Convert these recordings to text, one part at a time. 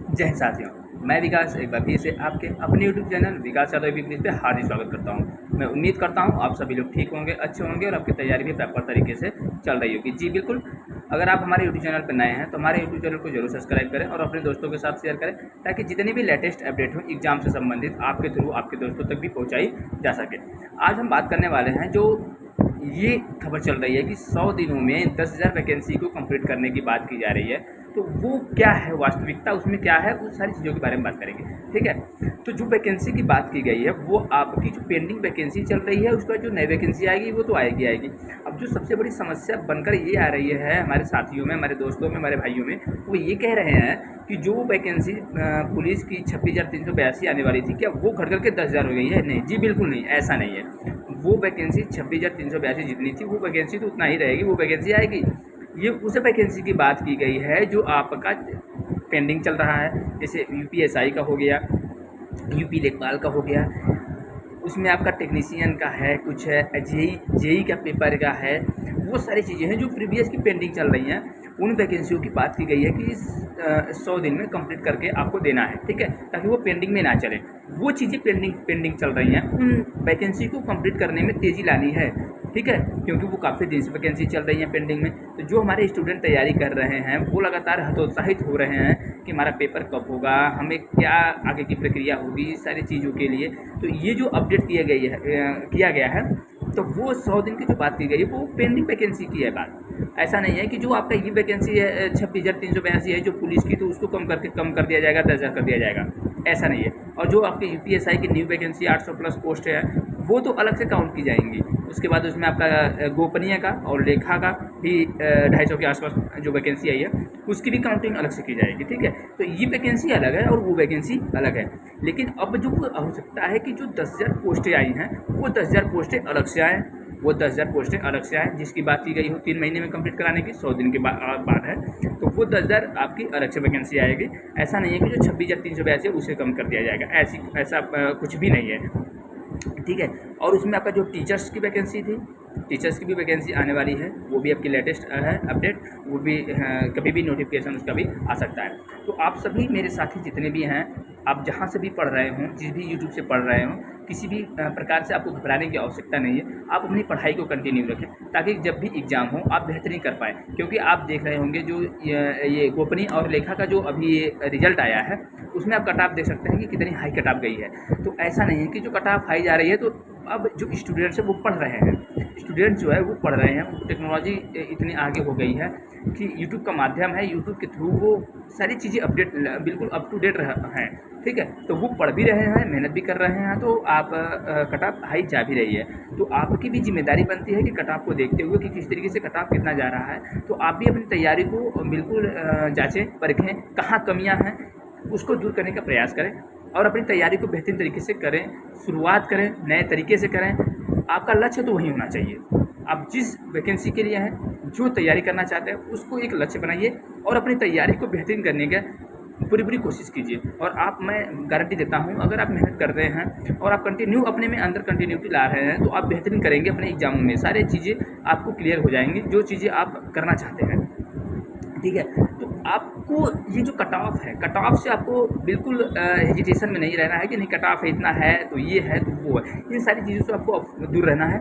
जय हिंद साथियों, मैं विकास एक बार फिर से आपके अपने यूट्यूब चैनल विकास यादव बिजनेस पे हार्दिक स्वागत करता हूं। मैं उम्मीद करता हूं आप सभी लोग ठीक होंगे, अच्छे होंगे और आपकी तैयारी भी प्रॉपर तरीके से चल रही होगी। जी बिल्कुल, अगर आप हमारे यूट्यूब चैनल पर नए हैं तो हमारे यूट्यूब चैनल को जरूर सब्सक्राइब करें और अपने दोस्तों के साथ शेयर करें, ताकि जितनी भी लेटेस्ट अपडेट हो एग्जाम से संबंधित आपके थ्रू आपके दोस्तों तक भी पहुँचाई जा सके। आज हम बात करने वाले हैं, जो ये खबर चल रही है कि 100 दिनों में 10,000 वैकेंसी को कंप्लीट करने की बात की जा रही है, तो वो क्या है, वास्तविकता उसमें क्या है, उस सारी चीज़ों के बारे में बात करेंगे। ठीक है, तो जो वैकेंसी की बात की गई है वो आपकी जो पेंडिंग वैकेंसी चल रही है उसका जो नई वैकेंसी आएगी वो तो आएगी। अब जो सबसे बड़ी समस्या बनकर ये आ रही है हमारे साथियों में, हमारे दोस्तों में, हमारे भाइयों में, वो ये कह रहे हैं कि जो वैकेंसी पुलिस की 26,382 आने वाली थी, क्या वो घट करके 10,000 हो गई है? नहीं जी, बिल्कुल नहीं, ऐसा नहीं है। वो वैकेंसी 26,382 जितनी थी वो वैकेंसी तो उतना ही रहेगी, वो वैकेंसी आएगी। ये उस वैकेंसी की बात की गई है जो आपका पेंडिंग चल रहा है, जैसे यूपीएसआई का हो गया, यूपी लेखपाल का हो गया, उसमें आपका टेक्नीशियन का है, कुछ है जेई का पेपर का है। वो सारी चीज़ें हैं जो प्रीवियस की पेंडिंग चल रही हैं। उन वैकेंसियों की बात की गई है कि 100 दिन में कंप्लीट करके आपको देना है, ठीक है, ताकि वो पेंडिंग में ना चले। वो चीज़ें पेंडिंग चल रही हैं, उन वैकेंसी को कंप्लीट करने में तेज़ी लानी है, ठीक है, क्योंकि वो काफ़ी दिन से वैकेंसी चल रही है पेंडिंग में। तो जो हमारे स्टूडेंट तैयारी कर रहे हैं वो लगातार हतोत्साहित हो रहे हैं कि हमारा पेपर कब होगा, हमें क्या आगे की प्रक्रिया होगी, सारी चीज़ों के लिए। तो ये जो अपडेट किया गया है, तो वो 100 दिन की जो बात की गई है वो पेंडिंग वैकेंसी की है बात। ऐसा नहीं है कि जो आपका ये वैकेंसी है 26,382 है जो पुलिस की, तो उसको कम कर दिया जाएगा, 10,000 कर दिया जाएगा, ऐसा नहीं है। और जो आपके यूपीएसआई की न्यू वैकेंसी 800 प्लस पोस्ट है वो तो अलग से काउंट की जाएंगी। उसके बाद उसमें आपका गोपनीय का और लेखा का भी 250 के आसपास जो वैकेंसी आई है उसकी भी काउंटिंग अलग से की जाएगी, ठीक है। तो ये वैकेंसी अलग है और वो वैकेंसी अलग है। लेकिन अब जो हो सकता है कि जो 10,000 पोस्टें आई हैं वो 10,000 पोस्टें अलग से आएँ, वो 10,000 पोस्टें अलग से आएँ, जिसकी बात की गई हो 3 महीने में कंप्लीट कराने की, 100 दिन के बाद है, तो वो 10,000 आपकी अलग से वैकेंसी आएगी। ऐसा नहीं है कि जो 26,382 है उसे कम कर दिया जाएगा, ऐसा कुछ भी नहीं है, ठीक है। और उसमें आपका जो टीचर्स की वैकेंसी थी, टीचर्स की भी वैकेंसी आने वाली है, वो भी आपकी लेटेस्ट है अपडेट, वो भी कभी भी नोटिफिकेशन उसका भी आ सकता है। तो आप सभी मेरे साथी जितने भी हैं, आप जहाँ से भी पढ़ रहे हों, जिस भी यूट्यूब से पढ़ रहे हों, किसी भी प्रकार से आपको घबराने की आवश्यकता नहीं है। आप अपनी पढ़ाई को कंटिन्यू रखें, ताकि जब भी एग्ज़ाम हो आप बेहतरीन कर पाएँ। क्योंकि आप देख रहे होंगे जो ये गोपनीय और लेखा का जो अभी रिजल्ट आया है उसमें आप कट ऑफ देख सकते हैं कि कितनी हाई कट ऑफ गई है। तो ऐसा नहीं है कि जो कट ऑफ हाई जा रही है, तो अब जो स्टूडेंट्स हैं वो पढ़ रहे हैं, स्टूडेंट्स जो है वो पढ़ रहे हैं। टेक्नोलॉजी इतनी आगे हो गई है कि यूट्यूब का माध्यम है, यूट्यूब के थ्रू वो सारी चीज़ें अपडेट बिल्कुल अप टू डेट हैं, ठीक है। तो वो पढ़ भी रहे हैं, मेहनत भी कर रहे हैं, तो आप कट ऑफ हाई जा भी रही है। तो आपकी भी जिम्मेदारी बनती है कि कट ऑफ को देखते हुए कि किस तरीके से कट ऑफ कितना जा रहा है, तो आप भी अपनी तैयारी को बिल्कुल जाँचें परखें, कहाँ कमियाँ हैं उसको दूर करने का प्रयास करें और अपनी तैयारी को बेहतरीन तरीके से करें, शुरुआत करें, नए तरीके से करें। आपका लक्ष्य तो वही होना चाहिए। आप जिस वैकेंसी के लिए हैं, जो तैयारी करना चाहते हैं, उसको एक लक्ष्य बनाइए और अपनी तैयारी को बेहतरीन करने का पूरी कोशिश कीजिए। और मैं गारंटी देता हूँ, अगर आप मेहनत कर रहे हैं और आप कंटिन्यू अपने में अंदर कंटिन्यूटी ला रहे हैं, तो आप बेहतरीन करेंगे अपने एग्जामों में। सारी चीज़ें आपको क्लियर हो जाएंगी, जो चीज़ें आप करना चाहते हैं, ठीक है। तो आपको ये जो कट ऑफ है, कट ऑफ से आपको बिल्कुल हेजिटेशन में नहीं रहना है कि नहीं कट ऑफ है, इतना है तो ये है तो वो है। इन सारी चीज़ों से आपको दूर रहना है।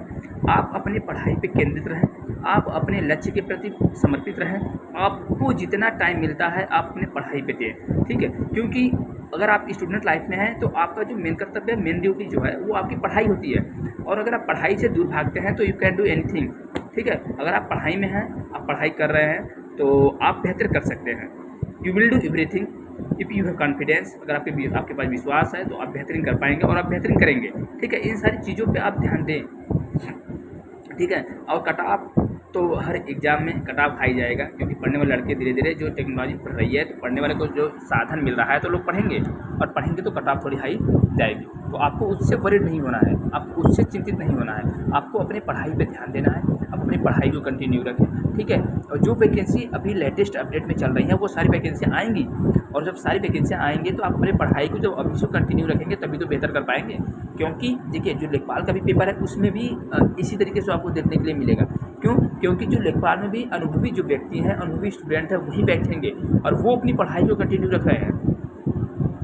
आप अपनी पढ़ाई पे केंद्रित रहें, आप अपने लक्ष्य के प्रति समर्पित रहें। आपको जितना टाइम मिलता है आप अपने पढ़ाई पे दें, ठीक है। क्योंकि अगर आप स्टूडेंट लाइफ में हैं तो आपका जो मेन कर्तव्य, मेन ड्यूटी जो है वो आपकी पढ़ाई होती है। और अगर आप पढ़ाई से दूर भागते हैं तो यू कैन डू एनीथिंग, ठीक है। अगर आप पढ़ाई में हैं, आप पढ़ाई कर रहे हैं, तो आप बेहतर कर सकते हैं। You will do everything if you have confidence. अगर आपके पास विश्वास है तो आप बेहतरीन कर पाएंगे और आप बेहतरीन करेंगे, ठीक है। इन सारी चीज़ों पे आप ध्यान दें, ठीक है। और कट ऑफ तो हर एग्ज़ाम में कट ऑफ हाई जाएगा, क्योंकि पढ़ने वाले लड़के धीरे धीरे जो टेक्नोलॉजी बढ़ रही है, तो पढ़ने वाले को जो साधन मिल रहा है तो लोग पढ़ेंगे, और पढ़ेंगे तो कट ऑफ थोड़ी हाई जाएगी। तो आपको उससे वरीड नहीं होना है, आपको उससे चिंतित नहीं होना है। आपको अपनी पढ़ाई पे ध्यान देना है, आप अपनी पढ़ाई को कंटिन्यू रखें, ठीक है। और जो वैकेंसी अभी लेटेस्ट अपडेट में चल रही हैं वो सारी वैकेंसियाँ आएंगी, और जब सारी वैकेंसियाँ आएंगी तो आप अपनी पढ़ाई को जब अभी से कंटिन्यू रखेंगे तभी तो बेहतर कर पाएंगे। क्योंकि देखिए, जो लेखपाल का भी पेपर है उसमें भी इसी तरीके से आपको देखने के लिए मिलेगा। क्यों? क्योंकि जो लेखपाल में भी अनुभवी जो व्यक्ति हैं, अनुभवी स्टूडेंट हैं, वही बैठेंगे और वो अपनी पढ़ाई को कंटिन्यू रख रहे हैं।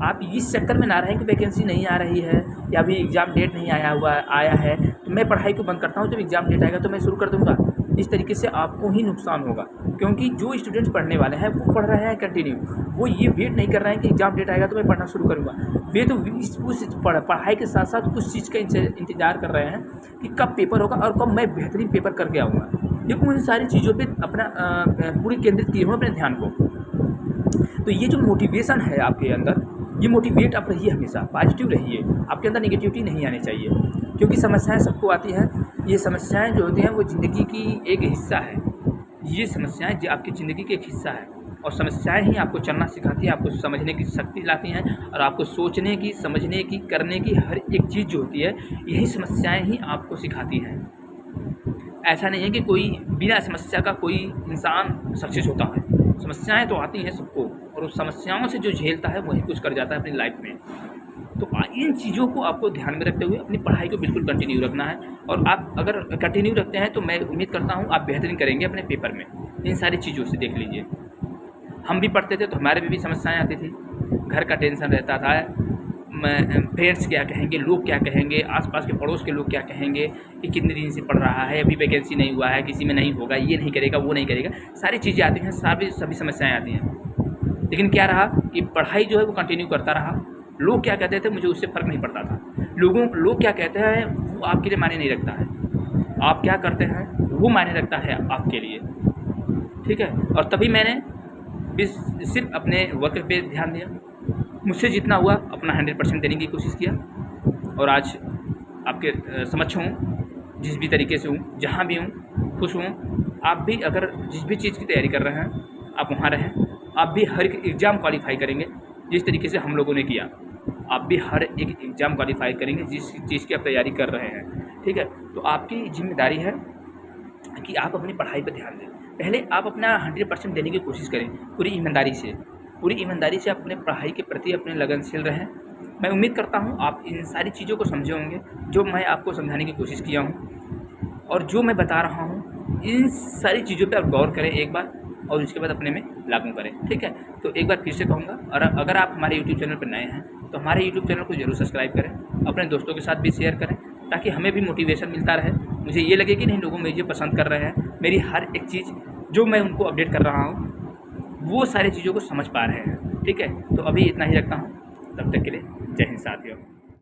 आप इस चक्कर में ना रहें कि वैकेंसी नहीं आ रही है या अभी एग्ज़ाम डेट नहीं आया है तो मैं पढ़ाई को बंद करता हूँ, जब एग्ज़ाम डेट आएगा तो मैं शुरू कर दूँगा। इस तरीके से आपको ही नुकसान होगा, क्योंकि जो स्टूडेंट्स पढ़ने वाले हैं वो पढ़ रहे हैं कंटिन्यू, वो ये वेट नहीं कर रहे हैं कि एग्ज़ाम डेट आएगा तो मैं पढ़ना शुरू करूँगा। वे तो उस पढ़ाई के साथ साथ उस चीज़ का इंतज़ार कर रहे हैं कि कब पेपर होगा और कब मैं बेहतरीन पेपर करके आऊँगा, क्योंकि उन सारी चीज़ों पर अपना पूरी केंद्रित किए हुए अपने ध्यान को। तो ये जो मोटिवेशन है आपके अंदर, ये मोटिवेट आप रहिए, हमेशा पॉजिटिव रहिए, आपके अंदर नेगेटिविटी नहीं आनी चाहिए, क्योंकि समस्याएं सबको आती हैं। ये समस्याएं जो होती हैं वो ज़िंदगी की एक हिस्सा है। ये समस्याएं जो आपकी ज़िंदगी का एक हिस्सा है, और समस्याएं ही आपको चलना सिखाती हैं, आपको समझने की शक्ति लाती हैं, और आपको सोचने की, समझने की, करने की हर एक चीज़ जो होती है, यही समस्याएँ ही आपको सिखाती हैं। ऐसा नहीं है कि कोई बिना समस्या का कोई इंसान सक्सेस होता है। समस्याएं तो आती हैं सबको, और उस समस्याओं से जो झेलता है वही कुछ कर जाता है अपनी लाइफ में। तो इन चीज़ों को आपको ध्यान में रखते हुए अपनी पढ़ाई को बिल्कुल कंटिन्यू रखना है, और आप अगर कंटिन्यू रखते हैं तो मैं उम्मीद करता हूँ आप बेहतरीन करेंगे अपने पेपर में। इन सारी चीज़ों से देख लीजिए, हम भी पढ़ते थे तो हमारे भी समस्याएँ आती थी, घर का टेंशन रहता था, फ्रेंड्स क्या कहेंगे, लोग क्या कहेंगे, आसपास के पड़ोस के लोग क्या कहेंगे कि कितने दिन से पढ़ रहा है, अभी वैकेंसी नहीं हुआ है, किसी में नहीं होगा, ये नहीं करेगा, वो नहीं करेगा, सारी चीज़ें आती हैं, सभी समस्याएं आती हैं। लेकिन क्या रहा कि पढ़ाई जो है वो कंटिन्यू करता रहा। लोग क्या कहते थे मुझे उससे फ़र्क नहीं पड़ता था। लोग क्या कहते हैं वो आपके लिए मायने नहीं रखता है, आप क्या करते हैं वो मायने रखता है आपके लिए, ठीक है। और तभी मैंने सिर्फ अपने वर्क पे ध्यान दिया, मुझसे जितना हुआ अपना 100% देने की कोशिश किया, और आज आपके समक्ष हूँ, जिस भी तरीके से हूँ, जहाँ भी हूँ, खुश हूँ। आप भी अगर जिस भी चीज़ की तैयारी कर रहे हैं आप वहाँ रहें, आप भी हर एक एग्ज़ाम क्वालिफाई करेंगे जिस तरीके से हम लोगों ने किया। आप भी हर एक एग्ज़ाम क्वालिफाई करेंगे जिस चीज़ की आप तैयारी कर रहे हैं, ठीक है। तो आपकी जिम्मेदारी है कि आप अपनी पढ़ाई पर ध्यान दें। पहले आप अपना 100% देने की कोशिश करें, पूरी ईमानदारी से आप अपने पढ़ाई के प्रति अपने लगनशील रहें। मैं उम्मीद करता हूँ आप इन सारी चीज़ों को समझे होंगे जो मैं आपको समझाने की कोशिश किया हूँ, और जो मैं बता रहा हूँ इन सारी चीज़ों पे आप गौर करें एक बार, और उसके बाद अपने में लागू करें, ठीक है। तो एक बार फिर से कहूँगा, और अगर आप हमारे यूट्यूब चैनल पर नए हैं तो हमारे यूट्यूब चैनल को ज़रूर सब्सक्राइब करें, अपने दोस्तों के साथ भी शेयर करें, ताकि हमें भी मोटिवेशन मिलता रहे। मुझे ये लगे कि नहीं, लोगों मुझे पसंद कर रहे हैं, मेरी हर एक चीज़ जो मैं उनको अपडेट कर रहा हूँ वो सारी चीज़ों को समझ पा रहे हैं, ठीक है। तो अभी इतना ही रखता हूँ, तब तक के लिए जय हिंद साथियों।